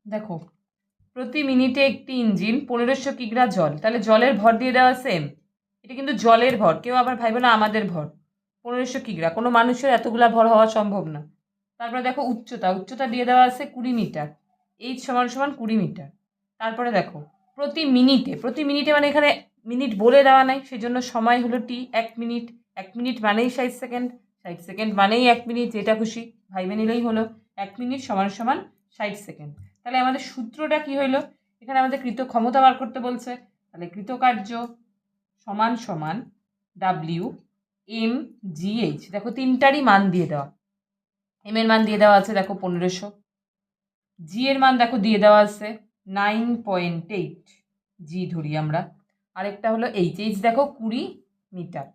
দেখো প্রতি মিনিটে একটি ইঞ্জিন 1500 কিগ্রা জল, তাহলে জলের ভর দিয়ে দেওয়া সেম। এটা কিন্তু জলের ভর, কেউ আবার ভাইবে না আমাদের ভর। 1500 কিগ্রা, কোনো মানুষের এতগুলা ভর হওয়া সম্ভব না। তারপরে দেখো উচ্চতা দিয়ে দেওয়া আছে 20 মিটার, এইচ সমান সমান 20 মিটার। তারপরে দেখো প্রতি মিনিটে মানে এখানে মিনিট বলে দেওয়া নাই, সেই জন্য সময় হলো টি, 1 মিনিট। 1 মিনিট মানেই 60 সেকেন্ড, 60 সেকেন্ড মানেই 1 মিনিট, যেটা খুশি ভাইবে নিলেই হলো। 1 মিনিট সমান সমান 60 সেকেন্ড। তাহলে আমাদের সূত্রটা কি হইলো, এখানে আমাদের কৃত ক্ষমতা বার করতে বলছে, তাহলে কৃতকার্য সমান সমান ডাব্লিউ এম জি এইচ। দেখো তিনটারই মান দিয়ে দেওয়া, এম এর মান দিয়ে দেওয়া আছে দেখো 1500, জি এর মান দেখো দিয়ে দেওয়া আছে 9.8, জি ধরি আমরা। আরেকটা হলো এইচ দেখো 20 মিটার।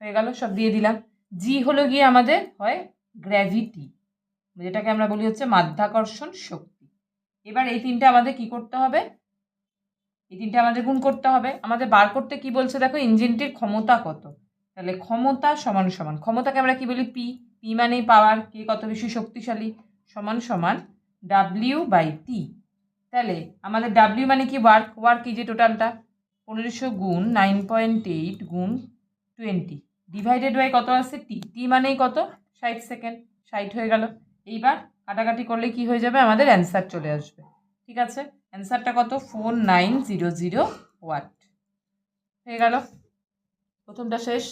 হয়ে গেল, সব দিয়ে দিলাম। জি হলো গিয়ে আমাদের হয় গ্র্যাভিটি, যেটাকে আমরা বলি হচ্ছে মাধ্যাকর্ষণ শক্তি। এবার এই তিনটা আমাদের কি করতে হবে, এই তিনটা আমাদের গুণ করতে হবে। আমাদের বার করতে কি বলছে দেখো, ইঞ্জিনটির ক্ষমতা কত। তাহলে ক্ষমতা সমান সমান, ক্ষমতাকে আমরা কি বলি পি, পি মানেই পাওয়ার, কে কত বেশি শক্তিশালী, সমান সমান ডাব্লিউ বাই টি। তাহলে আমাদের ডাব্লিউ মানে কি ওয়ার্ক কি যে টোটালটা 1500 গুণ 9.8 গুণ 20 ডিভাইডেড বাই কত আছে টি, টি মানেই কত 60 সেকেন্ড, 60 হয়ে গেল। এইবার কাটাকাটি করলে কি হয়ে যাবে, আমাদের অ্যান্সার চলে আসবে। ঠিক আছে, অ্যান্সারটা কত 4900 ওয়াট হয়ে গেল, প্রথমটা শেষ।